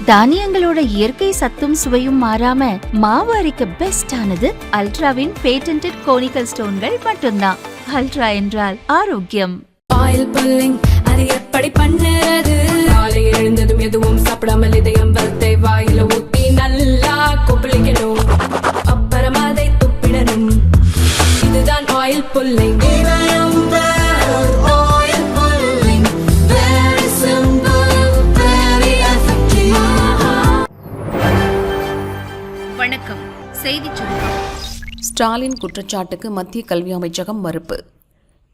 தானியங்களோட இயற்கை சத்தும் சுவையும் மாறாம மாவு அரைக்க பெஸ்ட் ஆனது அல்ட்ராவின் பேட்டன்டட் கோனிக்கல் ஸ்டோன்கள் மட்டும்தான். அல்ட்ரா என்றால் ஆரோக்கியம். ஆயில் புல்லிங் அது எப்படி பண்ணுறது? காலை எழுந்ததும் எதுவும் சாப்பிடாமல் இதயம் வளர்த்தை வாயில ஊத்தி நல்லா கொப்பளிக்கணும், அப்புறம் அதை துப்பிடணும். இதுதான் ஆயில் புல்லிங். வணக்கம். செய்திச் சுருக்கம். ஸ்டாலின் குற்றச்சாட்டுக்கு மத்திய கல்வி அமைச்சகம் மறுப்பு.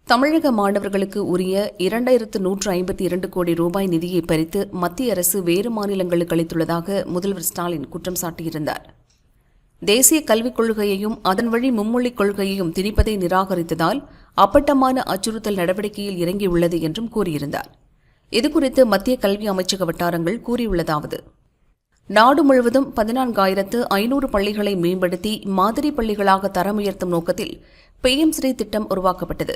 தமிழக மாணவர்களுக்கு உரிய 2152 கோடி ரூபாய் நிதியை பறித்து மத்திய அரசு வேறு மாநிலங்களுக்கு அளித்துள்ளதாக முதல்வர் ஸ்டாலின் குற்றம் சாட்டியிருந்தார். தேசிய கல்விக் கொள்கையையும் அதன் வழி மும்மொழிக் கொள்கையையும் திணிப்பதை நிராகரித்ததால் அப்பட்டமான அச்சுறுத்தல் நடவடிக்கையில் இறங்கியுள்ளது என்றும் கூறியிருந்தார். இதுகுறித்து மத்திய கல்வி அமைச்சக வட்டாரங்கள் கூறியுள்ளதாவது: நாடு முழுவதும் 14,500 பள்ளிகளை மேம்படுத்தி மாதிரி பள்ளிகளாக தரம் உயர்த்தும் நோக்கத்தில் PM ஸ்ரீ திட்டம் உருவாக்கப்பட்டது.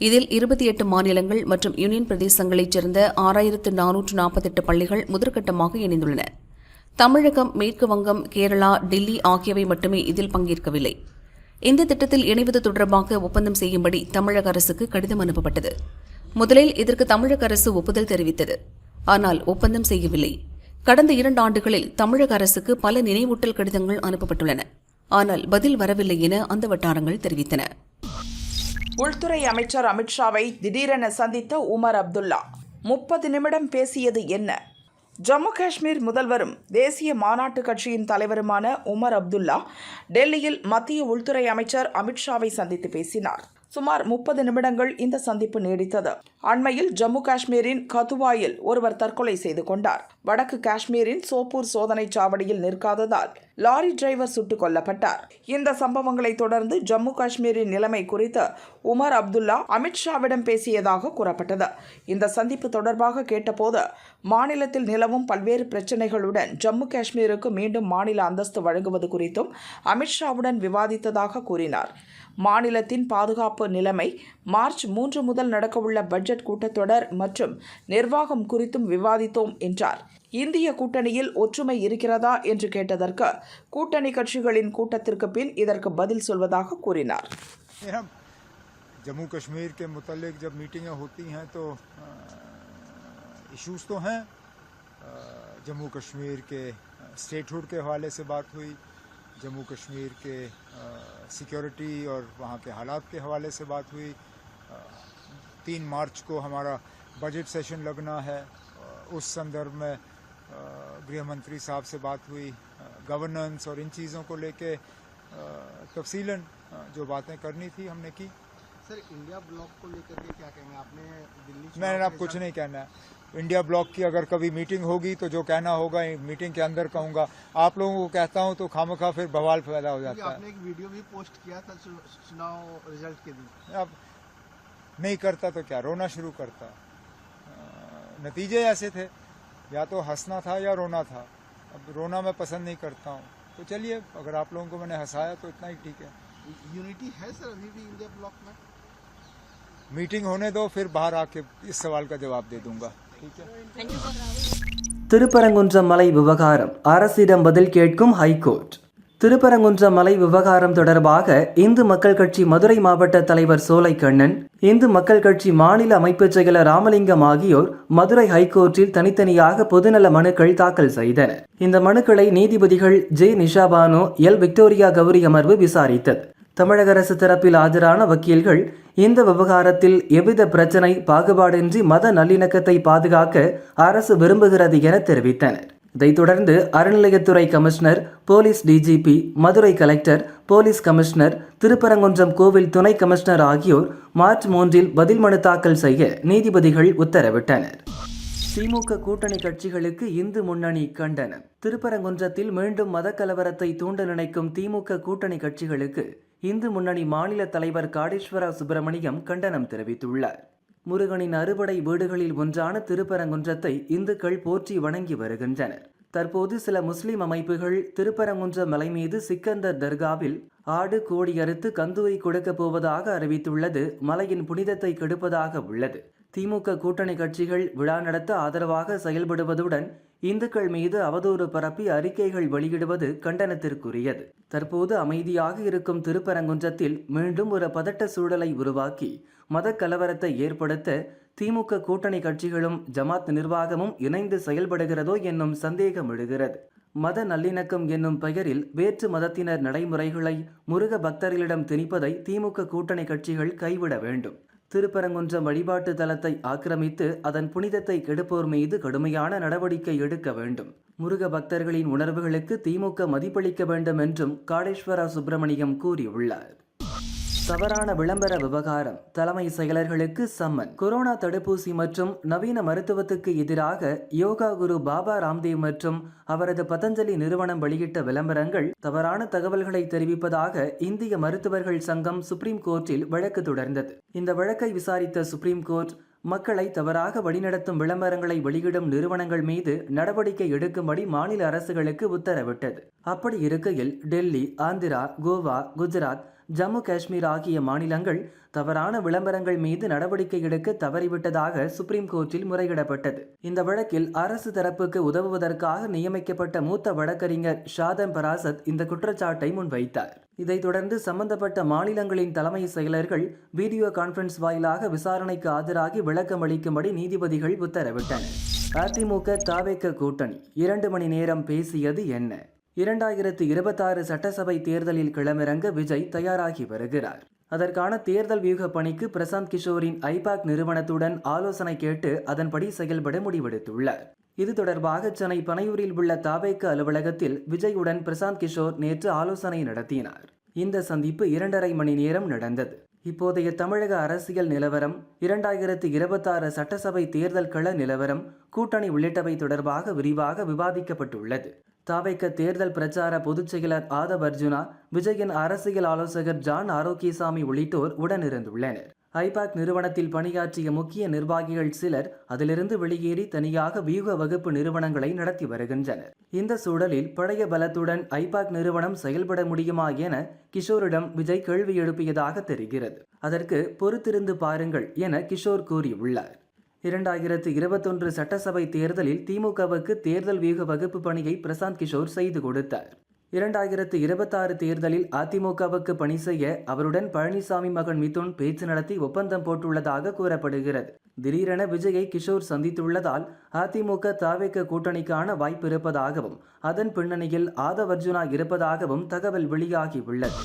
இதில் 28 மாநிலங்கள் மற்றும் யூனியன் பிரதேசங்களைச் சேர்ந்த 6,448 பள்ளிகள் முதற்கட்டமாக இணைந்துள்ளன. தமிழகம், மேற்கு வங்கம், கேரளா, டெல்லி ஆகியவை மட்டுமே இதில் பங்கேற்கவில்லை. இந்த திட்டத்தில் இணைவது தொடர்பாக ஒப்பந்தம் செய்யும்படி தமிழக அரசுக்கு கடிதம் அனுப்பப்பட்டது. முதலில் இதற்கு தமிழக அரசு ஒப்புதல் தெரிவித்தது. ஆனால் ஒப்பந்தம் செய்யவில்லை. கடந்த 2 ஆண்டுகளில் தமிழக அரசுக்கு பல நினைவூட்டல் கடிதங்கள் அனுப்பப்பட்டுள்ளன. ஆனால் பதில் வரவில்லை என அந்த வட்டாரங்கள் தெரிவித்தன. உள்துறை அமைச்சர் அமித்ஷாவை திடீரென சந்தித்த உமர் அப்துல்லா 30 நிமிடம் பேசியது என்ன? ஜம்மு காஷ்மீர் முதல்வரும் தேசிய மாநாட்டு கட்சியின் தலைவருமான உமர் அப்துல்லா டெல்லியில் மத்திய உள்துறை அமைச்சர் அமித்ஷாவை சந்தித்து பேசினார். சுமார் 30 நிமிடங்கள் இந்த சந்திப்பு நீடித்தது. அண்மையில் ஜம்மு காஷ்மீரின் கதுவாயில் ஒருவர் தற்கொலை செய்து கொண்டார். வடக்கு காஷ்மீரின் சோப்பூர் சோதனை சாவடியில் நிற்காததால் லாரி டிரைவர் சுட்டுக் கொல்லப்பட்டார். இந்த சம்பவங்களை தொடர்ந்து ஜம்மு காஷ்மீரின் நிலைமை குறித்து உமர் அப்துல்லா அமித்ஷாவிடம் பேசியதாக கூறப்பட்டது. இந்த சந்திப்பு தொடர்பாக கேட்டபோது மாநிலத்தில் நிலவும் பல்வேறு பிரச்சினைகளுடன் ஜம்மு காஷ்மீருக்கு மீண்டும் மாநில அந்தஸ்து வழங்குவது குறித்தும் அமித்ஷாவுடன் விவாதித்ததாக கூறினார். மாநிலத்தின் பாதுகாப்பு நிலைமை, மார்ச் 3 முதல் நடக்கவுள்ள பட்ஜெட் கூட்டத்தொடர் மற்றும் நிர்வாகம் குறித்தும் விவாதித்தோம் என்றார். இந்திய கூட்டணியில் ஒற்றுமை இருக்கிறதா என்று கேட்டதற்கு கூட்டணி கட்சிகளின் கூட்டத்திற்கு பின் இதற்கு பதில் சொல்வதாக கூறினார். जम्मू कश्मीर के मुतालिक जब मीटिंगें होती हैं तो इश्यूज तो हैं. जम्मू कश्मीर के स्टेटहुड के हवाले से बात हुई, जम्मू कश्मीर के सिक्योरिटी और वहाँ के हालात के हवाले से बात हुई. 3 मार्च को हमारा बजट सेशन लगना है, उस संदर्भ में गृह मंत्री साहब से बात हुई. गवर्नेंस और इन चीज़ों को लेके तफसीलन जो बातें करनी थी हमने की. सर, इंडिया ब्लॉक को लेकर के क्या कहेंगे? आपने दिल्ली मैंने आप कुछ नहीं कहना है. इंडिया ब्लॉक की अगर कभी मीटिंग होगी तो जो कहना होगा मीटिंग के अंदर कहूँगा. आप लोगों को कहता हूँ तो खामखा फिर बवाल पैदा हो जाता है. आपने एक वीडियो भी पोस्ट किया था चुनाव रिजल्ट के दिन. अब नहीं करता तो क्या, रोना शुरू करता. नतीजे ऐसे थे, या तो हंसना था या रोना था. अब रोना मैं पसंद नहीं करता हूँ, तो चलिए अगर आप लोगों को मैंने हंसाया तो इतना ही ठीक है. यूनिटी है सर अभी भी इंडिया ब्लॉक में? मीटिंग होने दो, फिर बाहर आके इस सवाल का जवाब दे दूंगा. திருப்பரங்குன்றம் மலை விவகாரம், அரசிடம் பதில் கேட்கும் ஹைகோர்ட். திருப்பரங்குன்றம் மலை விவகாரம் தொடர்பாக இந்து மக்கள் கட்சி மதுரை மாவட்ட தலைவர் சோலைக்கண்ணன், இந்து மக்கள் கட்சி மாநில அமைப்புச் செயலர் ராமலிங்கம் ஆகியோர் மதுரை ஹைகோர்ட்டில் தனித்தனியாக பொதுநல மனுக்கள் தாக்கல் செய்தனர். இந்த மனுக்களை நீதிபதிகள் ஜே நிஷாபானோ, எல் விக்டோரியா கௌரி அமர்வு விசாரித்தது. தமிழக அரசு தரப்பில் ஆஜரான வக்கீல்கள் இந்த விவகாரத்தில் எவ்வித பிரச்சனை, பாகுபாடின்றி மத நல்லிணக்கத்தை பாதுகாக்க அரசு விரும்புகிறது என தெரிவித்தனர். இதைத் தொடர்ந்து அறநிலையத்துறை commissioner, police DGP, Madurai collector, police commissioner, Thiruparankundram கோவில் துணை கமிஷனர் ஆகியோர் மார்ச் 3 பதில் மனு தாக்கல் செய்ய நீதிபதிகள் உத்தரவிட்டனர். திமுக கூட்டணி கட்சிகளுக்கு இந்து முன்னணி கண்டனம். திருப்பரங்குன்றத்தில் மீண்டும் மத கலவரத்தை தூண்ட நினைக்கும் திமுக கூட்டணி கட்சிகளுக்கு இந்து முன்னணி மாநில தலைவர் காடேஸ்வரா சுப்பிரமணியம் கண்டனம் தெரிவித்துள்ளார். முருகனின் அறுபடை வீடுகளில் ஒன்றான திருப்பரங்குன்றத்தை இந்துக்கள் போற்றி வணங்கி வருகின்றனர். தற்போது சில முஸ்லிம் அமைப்புகள் திருப்பரங்குன்ற மலை மீது சிக்கந்தர் தர்காவில் ஆடு, கோழி அறுத்து கந்துவை கொடுக்கப் போவதாக அறிவித்துள்ளது மலையின் புனிதத்தை கெடுப்பதாக உள்ளது. திமுக கூட்டணி கட்சிகள் விழா நடத்த ஆதரவாக செயல்படுவதுடன் இந்துக்கள் மீது அவதூறு பரப்பி அறிக்கைகள் வெளியிடுவது கண்டனத்திற்குரியது. தற்போது அமைதியாக இருக்கும் திருப்பரங்குன்றத்தில் மீண்டும் ஒரு பதட்ட சூழலை உருவாக்கி மத கலவரத்தை ஏற்படுத்த திமுக கூட்டணி கட்சிகளும் ஜமாத் நிர்வாகமும் இணைந்து செயல்படுகிறதோ என்னும் சந்தேகம் எழுகிறது. மத நல்லிணக்கம் என்னும் பெயரில் வேற்று மதத்தினர் நடைமுறைகளை முருக பக்தர்களிடம் திணிப்பதை திமுக கூட்டணி கட்சிகள் கைவிட வேண்டும். திருப்பரங்குன்றம் வழிபாட்டு தலத்தை ஆக்கிரமித்து அதன் புனிதத்தை கெடுப்போர் மீது கடுமையான நடவடிக்கை எடுக்க வேண்டும். முருக பக்தர்களின் உணர்வுகளுக்கு திமுக மதிப்பளிக்க வேண்டும் என்றும் காடேஸ்வரா சுப்பிரமணியம் கூறியுள்ளார். தவறான விளம்பர விவகாரம், தலைமை செயலர்களுக்கு சம்மன். கொரோனா தடுப்பூசி மற்றும் நவீன மருத்துவத்துக்கு எதிராக யோகா குரு பாபா ராம்தேவ் மற்றும் அவரது பதஞ்சலி நிறுவனம் வெளியிட்ட விளம்பரங்கள் தவறான தகவல்களை தெரிவிப்பதாக இந்திய மருத்துவர்கள் சங்கம் சுப்ரீம் கோர்ட்டில் வழக்கு தொடர்ந்தது. இந்த வழக்கை விசாரித்த சுப்ரீம் கோர்ட் மக்களை தவறாக வழிநடத்தும் விளம்பரங்களை வெளியிடும் நிறுவனங்கள் மீது நடவடிக்கை எடுக்கும்படி மாநில அரசுகளுக்கு உத்தரவிட்டது. அப்படி இருக்கையில் டெல்லி, ஆந்திரா, கோவா, குஜராத், ஜம்மு காஷ்மீர் ஆகிய மாநிலங்கள் தவறான விளம்பரங்கள் மீது நடவடிக்கை எடுக்க தவறிவிட்டதாக சுப்ரீம் கோர்ட்டில் முறையிடப்பட்டது. இந்த வழக்கில் அரசு தரப்புக்கு உதவுவதற்காக நியமிக்கப்பட்ட மூத்த வழக்கறிஞர் ஷாதம் பராசத் இந்த குற்றச்சாட்டை முன்வைத்தார். இதைத் தொடர்ந்து சம்பந்தப்பட்ட மாநிலங்களின் தலைமை செயலர்கள் வீடியோ கான்பரன்ஸ் வாயிலாக விசாரணைக்கு ஆஜராகி விளக்கம் அளிக்கும்படி நீதிபதிகள் உத்தரவிட்டனர். அதிமுக தாவேக கூட்டணி 2 மணி நேரம் பேசியது என்ன? 2026 சட்டசபை தேர்தலில் களமிறங்க விஜய் தயாராகி வருகிறார். அதற்கான தேர்தல் வியூக பணிக்கு பிரசாந்த் கிஷோரின் ஐபாக் நிறுவனத்துடன் ஆலோசனை கேட்டு அதன்படி செயல்பட முடிவெடுத்துள்ளார். இது தொடர்பாக சென்னை பனையூரில் உள்ள தாவேக அலுவலகத்தில் விஜயுடன் பிரசாந்த் கிஷோர் நேற்று ஆலோசனை நடத்தினார். இந்த சந்திப்பு 2.5 மணி நேரம் நடந்தது. இப்போதைய தமிழக அரசியல் நிலவரம், 2026 சட்டசபை தேர்தல் கள நிலவரம், கூட்டணி உள்ளிட்டவை தொடர்பாக விரிவாக விவாதிக்கப்பட்டுள்ளது. தாவேக தேர்தல் பிரச்சார பொதுச் செயலர் ஆதவ் அர்ஜுனா, விஜயின் அரசியல் ஆலோசகர் ஜான் ஆரோக்கியசாமி உள்ளிட்டோர் உடனிருந்துள்ளனர். ஐபாக் நிறுவனத்தில் பணியாற்றிய முக்கிய நிர்வாகிகள் சிலர் அதிலிருந்து வெளியேறி தனியாக வியூக வகுப்பு நிறுவனங்களை நடத்தி வருகின்றனர். இந்த சூழலில் பழைய பலத்துடன் ஐபாக் நிறுவனம் செயல்பட முடியுமா என கிஷோரிடம் விஜய் கேள்வி எழுப்பியதாக தெரிகிறது. அதற்கு பொறுத்திருந்து பாருங்கள் என கிஷோர் கூறியுள்ளார். 2021 சட்டசபை தேர்தலில் திமுகவுக்கு தேர்தல் வியூக வகுப்பு பணியை பிரசாந்த் கிஷோர் செய்து கொடுத்தார். 2026 தேர்தலில் அதிமுகவுக்கு பணி செய்ய அவருடன் பழனிசாமி மகன் மிதுன் பேச்சு நடத்தி ஒப்பந்தம் போட்டுள்ளதாக கூறப்படுகிறது. திடீரென விஜயை கிஷோர் சந்தித்துள்ளதால் அதிமுக தாவேக கூட்டணிக்கான வாய்ப்பு இருப்பதாகவும் அதன் பின்னணியில் ஆதவ் அர்ஜுனா இருப்பதாகவும் தகவல் வெளியாகியுள்ளது.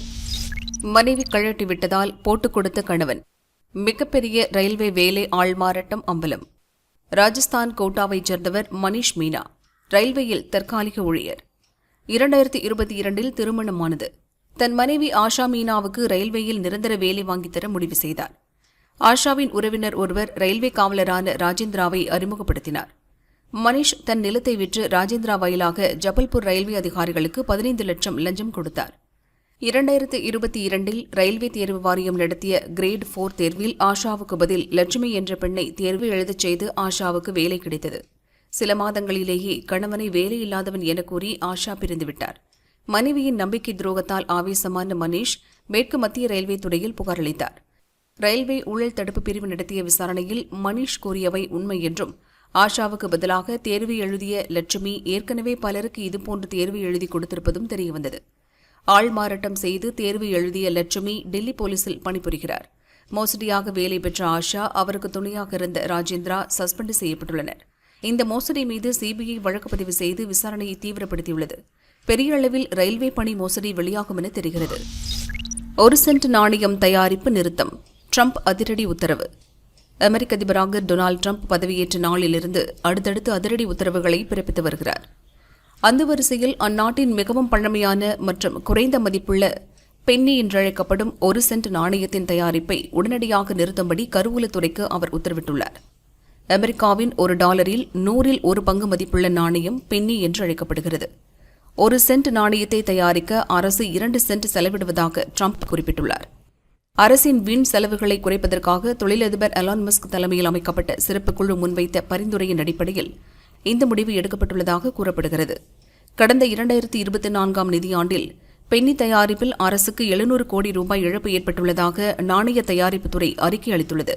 மனைவி கழட்டி விட்டதால் போட்டுக் கொடுத்த கணவன். மிகப்பெரிய ரயில்வே வேலை ஆள்மாறாட்டம் அம்பலம். ராஜஸ்தான் கோட்டாவைச் சேர்ந்தவர் மனிஷ் மீனா ரயில்வேயில் தற்காலிக ஊழியர். 2022 திருமணமானது. தன் மனைவி ஆஷா மீனாவுக்கு ரயில்வேயில் நிரந்தர வேலை வாங்கித்தர முடிவு செய்தார். ஆஷாவின் உறவினர் ஒருவர் ரயில்வே காவலரான ராஜேந்திராவை அறிமுகப்படுத்தினார். மனிஷ் தன் நிலத்தை விற்று ராஜேந்திரா வாயிலாக ஜபல்பூர் ரயில்வே அதிகாரிகளுக்கு 15 லட்சம் லஞ்சம் கொடுத்தார். 2022 ரயில்வே தேர்வு வாரியம் நடத்திய கிரேட் 4 தேர்வில் ஆஷாவுக்கு பதில் லட்சுமி என்ற பெண்ணை தேர்வு எழுதச் செய்து ஆஷாவுக்கு வேலை கிடைத்தது. சில மாதங்களிலேயே கணவனை வேலையில்லாதவன் என கூறி ஆஷா பிரிந்துவிட்டார். மனைவியின் நம்பிக்கை துரோகத்தால் ஆவேசமான மனிஷ் மேற்கு மத்திய ரயில்வே துறையில் புகார் அளித்தார். ரயில்வே ஊழல் தடுப்பு பிரிவு நடத்திய விசாரணையில் மனிஷ் கூறியவை உண்மை என்றும் ஆஷாவுக்கு பதிலாக தேர்வு எழுதிய லட்சுமி ஏற்கனவே பலருக்கு இதுபோன்று தேர்வு எழுதி கொடுத்திருப்பதும் தெரியவந்தது. ஆள்மாறாட்டம் செய்து தேர்வு எழுதிய லட்சுமி டெல்லி போலீசில் பணிபுரிகிறார். மோசடியாக வேலை பெற்ற ஆஷா, அவருக்கு துணையாக இருந்த ராஜேந்திரா சஸ்பெண்ட் செய்யப்பட்டுள்ளனர். இந்த மோசடி மீது சிபிஐ வழக்கு பதிவு செய்து விசாரணையை தீவிரப்படுத்தியுள்ளது. பெரிய அளவில் ரயில்வே பணி மோசடி வெளியாகும் என தெரிகிறது. 1 சென்ட் நாணயம் தயாரிப்பு நிறுத்தம். ட்ரம்ப் அதிரடி உத்தரவு. அமெரிக்க அதிபராக டொனால்டு ட்ரம்ப் பதவியேற்ற நாளிலிருந்து அடுத்தடுத்து அதிரடி உத்தரவுகளை பிறப்பித்து வருகிறார். அந்த வரிசையில் அந்நாட்டின் மிகவும் பழமையான மற்றும் குறைந்த மதிப்புள்ள பென்னி என்றழைக்கப்படும் 1 சென்ட் நாணயத்தின் தயாரிப்பை உடனடியாக நிறுத்தும்படி கருவூலத்துறைக்கு அவர் உத்தரவிட்டுள்ளார். அமெரிக்காவின் $1 100 1 பங்கு மதிப்புள்ள நாணயம் பென்னி என்று அழைக்கப்படுகிறது. 1 சென்ட் நாணயத்தை தயாரிக்க அரசு 2 சென்ட் செலவிடுவதாக ட்ரம்ப் குறிப்பிட்டுள்ளார். அரசின் வீண் செலவுகளை குறைப்பதற்காக தொழிலதிபர் எலான் மஸ்க் தலைமையில் அமைக்கப்பட்ட சிறப்பு குழு முன்வைத்த பரிந்துரையின் அடிப்படையில் இந்த முடிவு எடுக்கப்பட்டுள்ளதாக கூறப்படுகிறது. கடந்த 2024 நிதியாண்டில் பென்னி தயாரிப்பில் அரசுக்கு 700 கோடி ரூபாய் இழப்பு ஏற்பட்டுள்ளதாக நாணய தயாரிப்புத்துறை அறிக்கை அளித்துள்ளது.